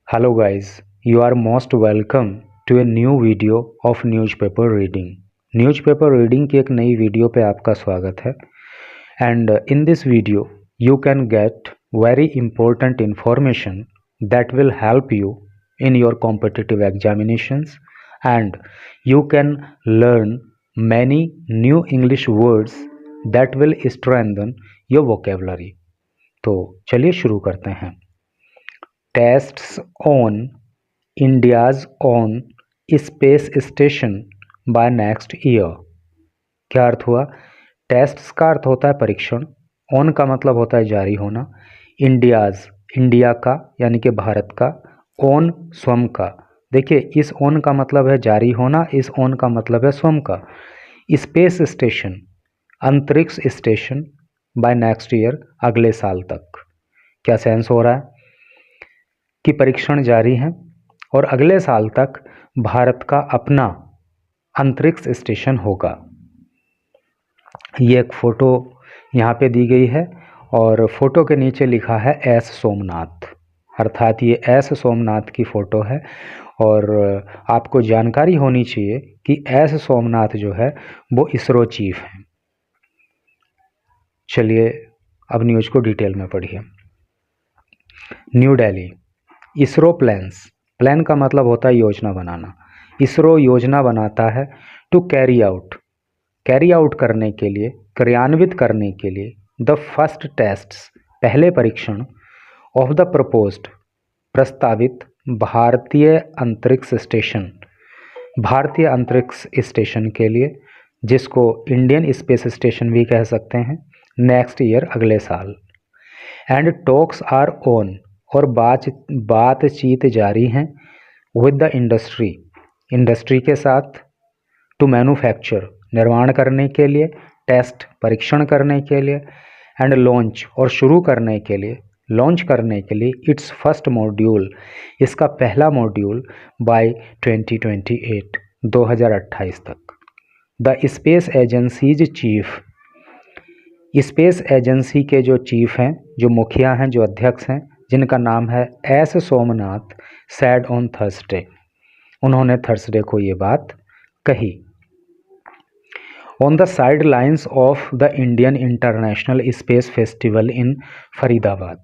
Hello guys, you are most welcome to a new video of newspaper reading. Newspaper reading की एक नई video पे आपका स्वागत है and in this video you can get very important information that will help you in your competitive examinations and you can learn many new English words that will strengthen your vocabulary. तो चलिए शुरू करते हैं। Tests on India's own space station by next year. क्या अर्थ हुआ? Tests का अर्थ होता है परीक्षण, ऑन का मतलब होता है जारी होना, इंडियाज़ इंडिया का यानी कि भारत का, ओन स्वयं का। देखिए इस ऑन का मतलब है जारी होना, इस ऑन का मतलब है स्वयं का। स्पेस स्टेशन अंतरिक्ष स्टेशन बाय नेक्स्ट ईयर अगले साल तक। क्या सेंस हो रहा है कि परीक्षण जारी हैं और अगले साल तक भारत का अपना अंतरिक्ष स्टेशन होगा। ये एक फ़ोटो यहाँ पे दी गई है और फोटो के नीचे लिखा है एस सोमनाथ, अर्थात ये एस सोमनाथ की फ़ोटो है। और आपको जानकारी होनी चाहिए कि एस सोमनाथ जो है वो इसरो चीफ हैं। चलिए अब न्यूज़ को डिटेल में पढ़िए। न्यू दिल्ली, इसरो प्लान का मतलब होता है योजना बनाना। इसरो योजना बनाता है टू कैरी आउट करने के लिए, क्रियान्वित करने के लिए द फर्स्ट टेस्ट्स पहले परीक्षण ऑफ द प्रपोज्ड प्रस्तावित भारतीय अंतरिक्ष स्टेशन के लिए, जिसको इंडियन स्पेस स्टेशन भी कह सकते हैं, नेक्स्ट ईयर अगले साल। एंड टॉक्स आर ऑन और बातचीत जारी हैं विद द इंडस्ट्री के साथ, टू मैन्युफैक्चर निर्माण करने के लिए, टेस्ट परीक्षण करने के लिए, एंड लॉन्च और शुरू करने के लिए, लॉन्च करने के लिए इट्स फर्स्ट मॉड्यूल इसका पहला मॉड्यूल बाय 2028 तक। The space agencies chief, space agency के जो चीफ हैं, जो मुखिया हैं, जो अध्यक्ष हैं, जिनका नाम है S Somnath, sad on Thursday, उन्होंने थर्सडे को ये बात कही। On the side lines of the Indian international space festival in Faridabad.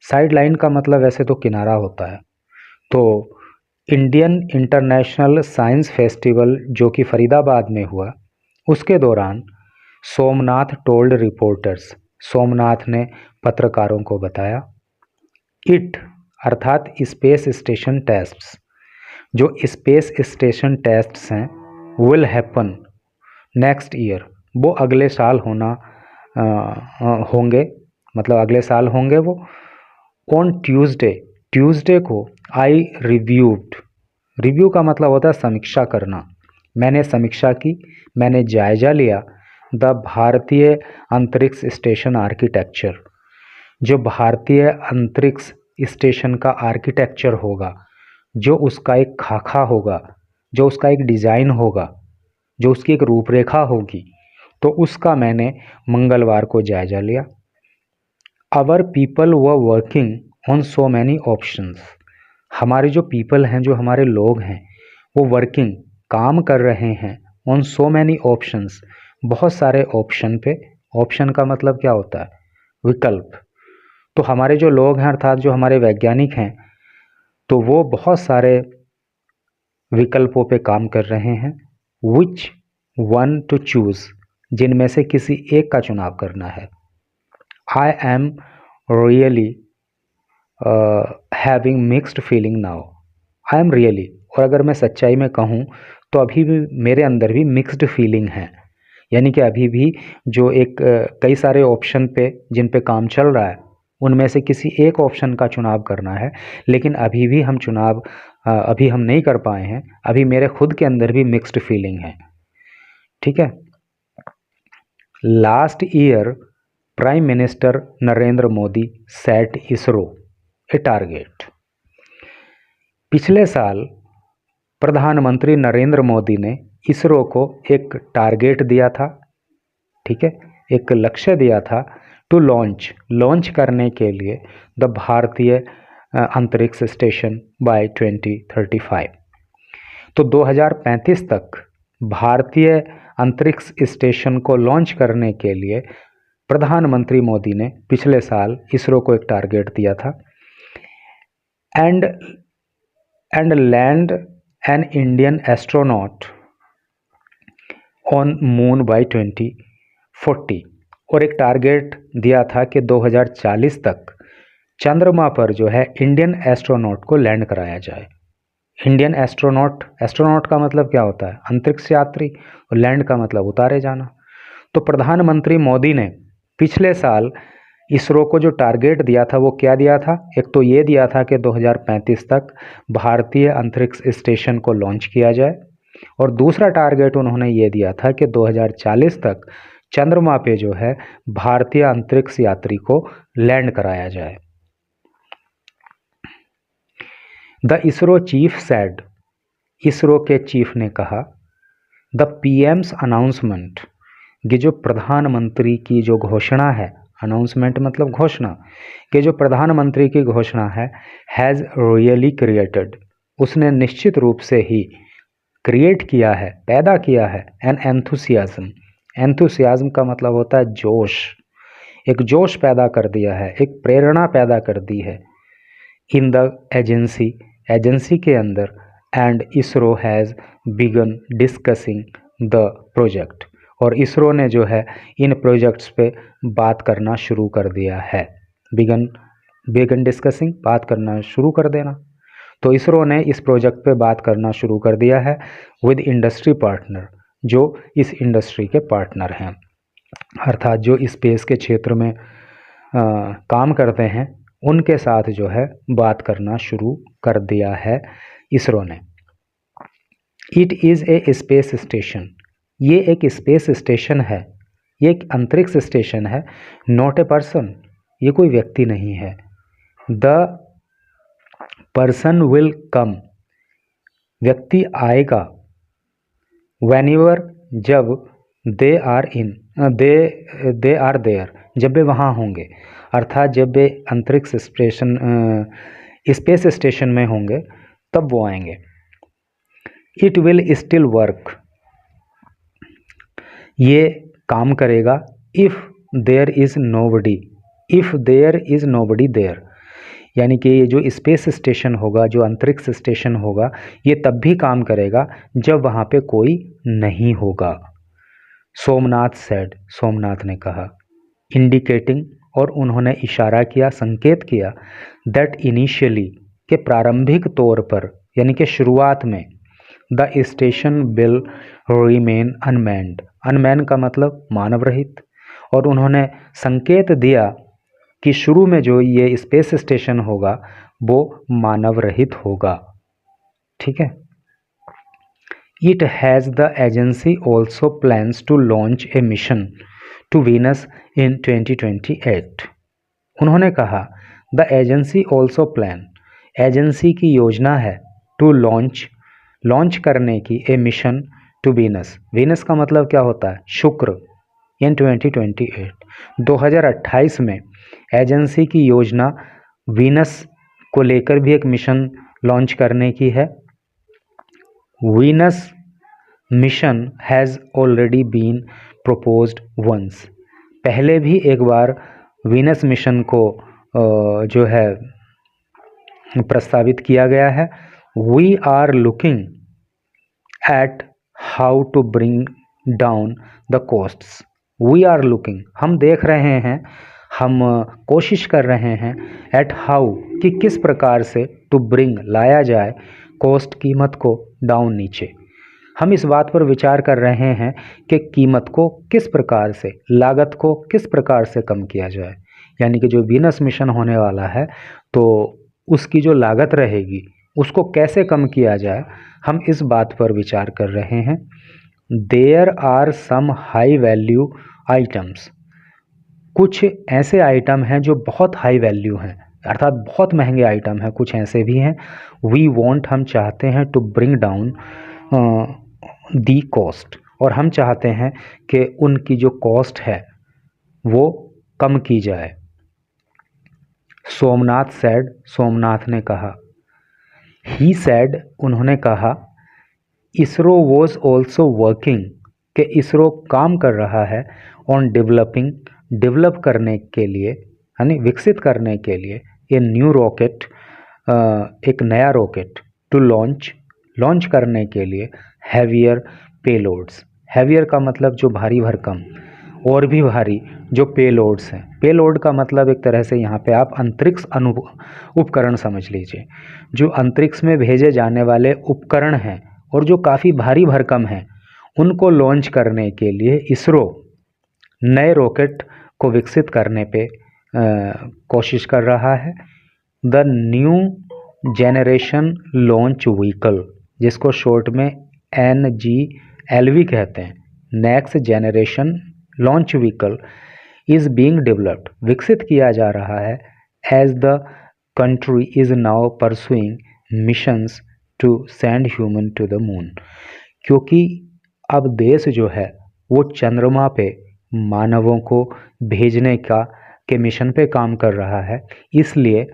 Side line का मतलब वैसे तो किनारा होता है, तो इंडियन इंटरनेशनल साइंस फेस्टिवल जो कि फरीदाबाद में हुआ, उसके दौरान सोमनाथ टोल्ड रिपोर्टर्स, सोमनाथ ने पत्रकारों को बताया, इट अर्थात स्पेस स्टेशन टेस्ट्स, जो स्पेस स्टेशन टेस्ट्स हैं, विल हैपन नेक्स्ट ईयर, वो अगले साल होंगे, मतलब अगले साल होंगे वो। ऑन ट्यूसडे को आई रिव्यू का मतलब होता है समीक्षा करना, मैंने समीक्षा की, मैंने जायजा लिया द भारतीय अंतरिक्ष स्टेशन आर्किटेक्चर, जो भारतीय अंतरिक्ष स्टेशन का आर्किटेक्चर होगा, जो उसका एक खाका होगा, जो उसका एक डिज़ाइन होगा, जो उसकी एक रूपरेखा होगी, तो उसका मैंने मंगलवार को जायजा लिया। Our people were working on so many options, हमारे जो पीपल हैं, जो हमारे लोग हैं, वो वर्किंग काम कर रहे हैं, ऑन सो मैनी ऑप्शंस बहुत सारे ऑप्शन पे। ऑप्शन का मतलब क्या होता है? विकल्प। तो हमारे जो लोग हैं, अर्थात जो हमारे वैज्ञानिक हैं, तो वो बहुत सारे विकल्पों पे काम कर रहे हैं। विच वन टू चूज़, जिनमें से किसी एक का चुनाव करना है। I am really having mixed feeling now, I am really, और अगर मैं सच्चाई में कहूँ तो अभी भी मेरे अंदर भी मिक्स्ड फीलिंग है, यानी कि अभी भी जो एक कई सारे ऑप्शन पे जिन पे काम चल रहा है, उनमें से किसी एक ऑप्शन का चुनाव करना है, लेकिन अभी भी हम चुनाव अभी हम नहीं कर पाए हैं, अभी मेरे खुद के अंदर भी मिक्स्ड फीलिंग है। ठीक है। Last year prime minister Narendra Modi set ISRO a target, पिछले साल प्रधानमंत्री नरेंद्र मोदी ने इसरो को एक टारगेट दिया था, ठीक है, एक लक्ष्य दिया था, टू लॉन्च करने के लिए द भारतीय अंतरिक्ष स्टेशन बाय 2035। तो 2035 तक भारतीय अंतरिक्ष स्टेशन को लॉन्च करने के लिए प्रधानमंत्री मोदी ने पिछले साल इसरो को एक टारगेट दिया था, and land an Indian astronaut on moon by 2040। और एक टारगेट दिया था कि 2040 तक चंद्रमा पर जो है इंडियन एस्ट्रोनॉट को लैंड कराया जाए। इंडियन एस्ट्रोनॉट का मतलब क्या होता है? अंतरिक्ष यात्री, और लैंड का मतलब उतारे जाना। तो प्रधानमंत्री मोदी ने पिछले साल इसरो को जो टारगेट दिया था वो क्या दिया था? एक तो ये दिया था कि 2035 तक भारतीय अंतरिक्ष स्टेशन को लॉन्च किया जाए, और दूसरा टारगेट उन्होंने ये दिया था कि 2040 तक चंद्रमा पे जो है भारतीय अंतरिक्ष यात्री को लैंड कराया जाए। The ISRO chief said, ISRO के चीफ ने कहा, द पीएम्स अनाउंसमेंट, ये जो प्रधानमंत्री की जो घोषणा है, अनाउंसमेंट मतलब घोषणा, कि जो प्रधानमंत्री की घोषणा है, हैज़ रियली क्रिएटेड, उसने निश्चित रूप से ही क्रिएट किया है, पैदा किया है, एन एंथुसियाज्म, एंथुसियाज्म का मतलब होता है जोश, एक जोश पैदा कर दिया है, एक प्रेरणा पैदा कर दी है, इन द एजेंसी, एजेंसी के अंदर, and ISRO has begun discussing the project, और इसरो ने जो है इन प्रोजेक्ट्स पे बात करना शुरू कर दिया है। बिगन डिस्कसिंग, बात करना शुरू कर देना। तो इसरो ने इस प्रोजेक्ट पे बात करना शुरू कर दिया है विद इंडस्ट्री पार्टनर, जो इस इंडस्ट्री के पार्टनर हैं, अर्थात जो स्पेस के क्षेत्र में काम करते हैं उनके साथ जो है बात करना शुरू कर दिया है इसरो ने। It is a space station, ये एक स्पेस स्टेशन है, ये एक अंतरिक्ष स्टेशन है, नॉट ए पर्सन, ये कोई व्यक्ति नहीं है। द पर्सन विल कम, व्यक्ति आएगा, व्हेनेवर, जब, दे आर देयर, जब वे वहाँ होंगे, अर्थात जब वे अंतरिक्ष स्पेस स्टेशन में होंगे तब वो आएंगे। इट विल स्टिल वर्क, ये काम करेगा, if there is nobody, if there is nobody there, यानी कि ये जो स्पेस स्टेशन होगा, जो अंतरिक्ष स्टेशन होगा, ये तब भी काम करेगा जब वहाँ पे कोई नहीं होगा। सोमनाथ सेड, सोमनाथ ने कहा, इंडिकेटिंग, और उन्होंने इशारा किया, संकेत किया, दैट इनिशियली, के प्रारंभिक तौर पर, यानी कि शुरुआत में, the station will remain unmanned, unmanned का मतलब मानव रहित, और उन्होंने संकेत दिया कि शुरू में जो ये स्पेस स्टेशन होगा वो मानव रहित होगा। ठीक है। It has the agency also plans to launch a mission to Venus in 2028। उन्होंने कहा, the agency also plan, agency की योजना है, टू लॉन्च करने की, a mission to Venus, Venus का मतलब क्या होता है? शुक्र, इन 2028, 2028 में एजेंसी की योजना वीनस को लेकर भी एक मिशन लॉन्च करने की है। Venus mission has already been proposed once, पहले भी एक बार वीनस मिशन को जो है प्रस्तावित किया गया है। We are looking at how to bring down the costs, we are looking, हम देख रहे हैं, हम कोशिश कर रहे हैं, एट हाउ, कि किस प्रकार से, टू ब्रिंग, लाया जाए, कॉस्ट, कीमत को, डाउन, नीचे, हम इस बात पर विचार कर रहे हैं कि कीमत को किस प्रकार से, लागत को किस प्रकार से कम किया जाए, यानी कि जो वीनस मिशन होने वाला है तो उसकी जो लागत रहेगी उसको कैसे कम किया जाए, हम इस बात पर विचार कर रहे हैं। There are some high value items, कुछ ऐसे आइटम हैं जो बहुत हाई वैल्यू हैं, अर्थात बहुत महंगे आइटम हैं, कुछ ऐसे भी हैं। वी वॉन्ट, हम चाहते हैं, to bring down the cost, और हम चाहते हैं कि उनकी जो कॉस्ट है वो कम की जाए। सोमनाथ सेड, सोमनाथ ने कहा। ही सेड, उन्होंने कहा। इसरो वॉज ऑल्सो वर्किंग, कि इसरो काम कर रहा है ऑन डेवलपिंग, डेवलप करने के लिए यानी विकसित करने के लिए ए न्यू रॉकेट, एक नया रॉकेट, टू लॉन्च, लॉन्च करने के लिए हैवियर पेलोड्स। हैवियर का मतलब जो भारी भरकम, और भी भारी जो पेलोड्स हैं। पेलोड का मतलब एक तरह से यहाँ पे आप अंतरिक्ष उपकरण समझ लीजिए। जो अंतरिक्ष में भेजे जाने वाले उपकरण हैं और जो काफ़ी भारी भरकम हैं, उनको लॉन्च करने के लिए इसरो नए रॉकेट को विकसित करने पे कोशिश कर रहा है। The new generation launch vehicle, जिसको शॉर्ट में NGLV कहते हैं, next generation launch vehicle, is being developed, विकसित किया जा रहा है, as the country is now pursuing missions to send human to the moon. क्योंकि अब देश जो है वो चंद्रमा पे मानवों को भेजने के मिशन पे काम कर रहा है, इसलिए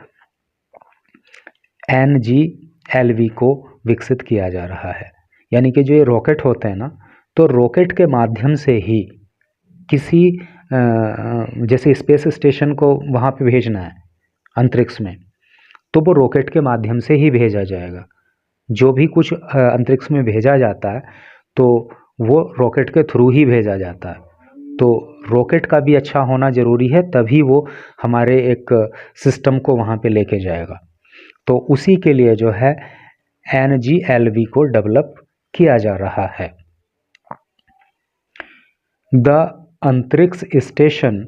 NGLV को विकसित किया जा रहा है। यानी कि जो ये रॉकेट होते हैं ना, तो रॉकेट के माध्यम से ही किसी जैसे स्पेस स्टेशन को वहाँ पे भेजना है अंतरिक्ष में, तो वो रॉकेट के माध्यम से ही भेजा जाएगा। जो भी कुछ अंतरिक्ष में भेजा जाता है तो वो रॉकेट के थ्रू ही भेजा जाता है। तो रॉकेट का भी अच्छा होना ज़रूरी है, तभी वो हमारे एक सिस्टम को वहाँ पे लेके जाएगा। तो उसी के लिए जो है NGLV को डेवलप किया जा रहा है। द अंतरिक्ष station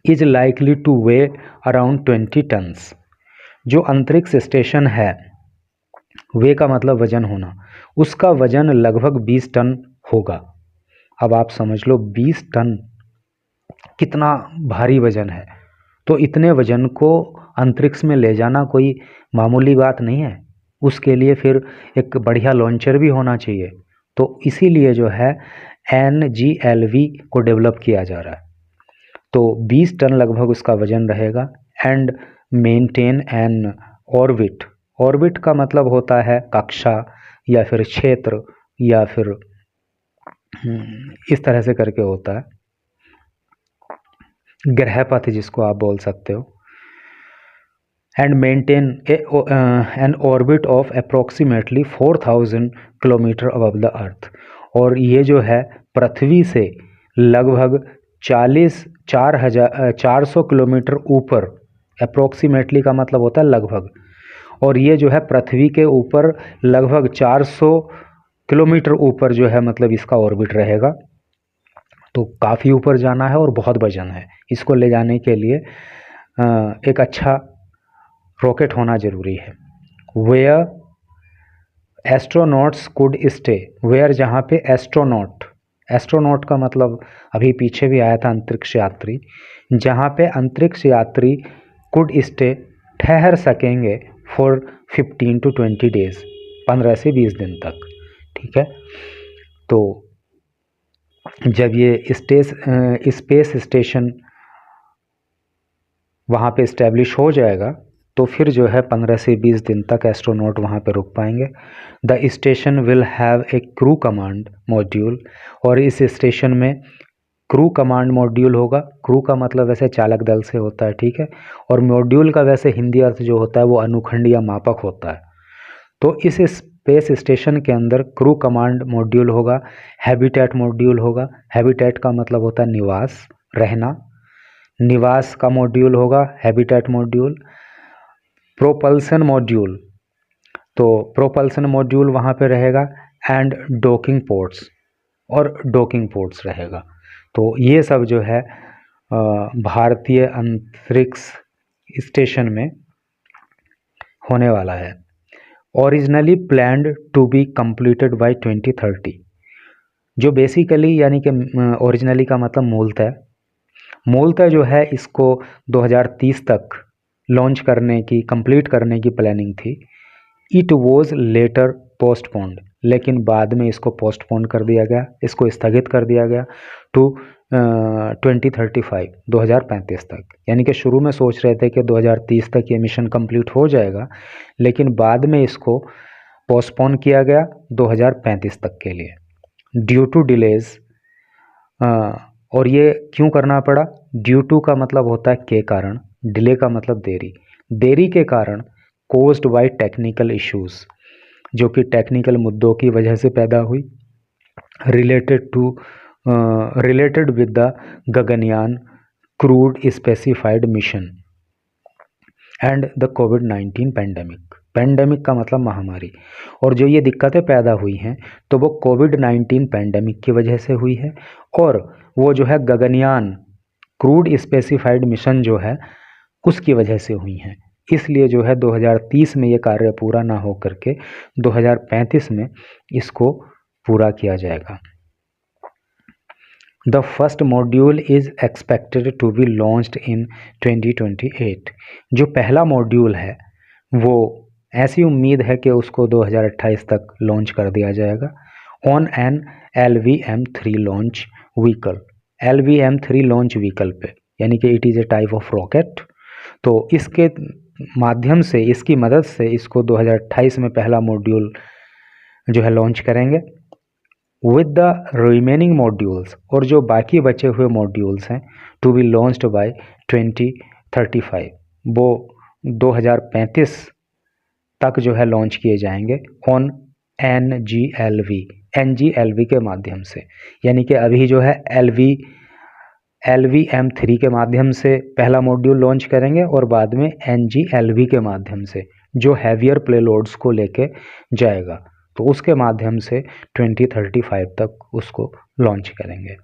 is likely to weigh around 20 tons. जो अंतरिक्ष स्टेशन है, वे का मतलब वजन होना, उसका वजन लगभग 20 टन होगा। अब आप समझ लो 20 टन कितना भारी वजन है। तो इतने वजन को अंतरिक्ष में ले जाना कोई मामूली बात नहीं है। उसके लिए फिर एक बढ़िया लॉन्चर भी होना चाहिए। तो इसीलिए जो है NGLV को डेवलप किया जा रहा है। तो 20 टन लगभग उसका वजन रहेगा। And maintain an orbit, orbit का मतलब होता है कक्षा या फिर क्षेत्र या फिर इस तरह से करके होता है, ग्रह पथ जिसको आप बोल सकते हो। And maintain an orbit of approximately 4000 kilometre above the earth. और ये जो है पृथ्वी से लगभग 400 किलोमीटर ऊपर, अप्रोक्सीमेटली का मतलब होता है लगभग, और ये जो है पृथ्वी के ऊपर लगभग 400 किलोमीटर ऊपर जो है मतलब इसका ऑर्बिट रहेगा। तो काफ़ी ऊपर जाना है और बहुत वजन है। इसको ले जाने के लिए एक अच्छा रॉकेट होना ज़रूरी है। Where astronauts could stay, where जहाँ पे एस्ट्रोनॉट, एस्ट्रोनॉट का मतलब अभी पीछे भी आया था अंतरिक्ष यात्री, जहाँ पे अंतरिक्ष यात्री कुड स्टे, ठहर सकेंगे, फॉर 15 to 20 डेज, 15 से 20 दिन तक। ठीक है, तो जब ये स्पेस स्टेशन वहाँ पे इस्टेब्लिश हो जाएगा तो फिर जो है 15 से 20 दिन तक एस्ट्रोनॉट वहाँ पे रुक पाएंगे। The station will have a crew command module, और इस स्टेशन में क्रू कमांड मॉड्यूल होगा। क्रू का मतलब वैसे चालक दल से होता है, ठीक है, और मॉड्यूल का वैसे हिंदी अर्थ जो होता है वो अनुखंड या मापक होता है। तो इस स्पेस स्टेशन के अंदर क्रू कमांड मॉड्यूल होगा, हैबिटेट मॉड्यूल होगा। हैबिटेट का मतलब होता है निवास, रहना, निवास का मॉड्यूल होगा हैबिटेट मॉड्यूल। प्रोपल्सन मॉड्यूल, तो प्रोपल्सन मॉड्यूल वहाँ पे रहेगा। एंड डॉकिंग पोर्ट्स, और डॉकिंग पोर्ट्स रहेगा। तो ये सब जो है भारतीय अंतरिक्ष स्टेशन में होने वाला है। Originally planned to be completed by 2030, जो बेसिकली यानी कि ओरिजिनली का मतलब मूलतः जो है इसको 2030 तक लॉन्च करने की, कंप्लीट करने की प्लानिंग थी। इट वॉज लेटर पोस्टपोन्ड, लेकिन बाद में इसको पोस्टपोन कर दिया गया, इसको स्थगित कर दिया गया टू 2035 2035 तक, यानी कि शुरू में सोच रहे थे कि 2030 तक ये मिशन कंप्लीट हो जाएगा, लेकिन बाद में इसको पोस्टपोन किया गया 2035 तक के लिए ड्यू टू डिलेज। और ये क्यों करना पड़ा? ड्यू टू का मतलब होता है के कारण, डिले का मतलब देरी, देरी के कारण कोज्ड बाय टेक्निकल इश्यूज, जो कि टेक्निकल मुद्दों की वजह से पैदा हुई, related with the Gaganyaan crude specified mission and the covid pandemic. Pandemic का मतलब महामारी, और जो ये दिक्कतें पैदा हुई हैं तो वो कोविड-19 पैंडेमिक की वजह से हुई है, और वो जो है गगनयान क्रूड स्पेसिफाइड मिशन जो है उसकी वजह से हुई हैं। इसलिए जो है 2030 में ये कार्य पूरा ना हो करके 2035 में इसको पूरा किया जाएगा। The first module is expected to be launched in 2028। जो पहला मॉड्यूल है वो ऐसी उम्मीद है कि उसको 2028 तक लॉन्च कर दिया जाएगा on an LVM-3 launch vehicle, LVM-3 launch vehicle पे, यानी कि it is a type of rocket. तो इसके माध्यम से, इसकी मदद से इसको 2028 में पहला मॉड्यूल जो है लॉन्च करेंगे विद द रिमेनिंग मॉड्यूल्स, और जो बाकी बचे हुए मॉड्यूल्स हैं टू बी लॉन्च्ड बाय 2035, वो 2035 तक जो है लॉन्च किए जाएंगे ऑन NGLV के माध्यम से। यानी कि अभी जो है LVM-3 के माध्यम से पहला मॉड्यूल लॉन्च करेंगे और बाद में NGLV के माध्यम से, जो हैवियर प्लेलोड्स को लेके जाएगा, तो उसके माध्यम से 2035 तक उसको लॉन्च करेंगे।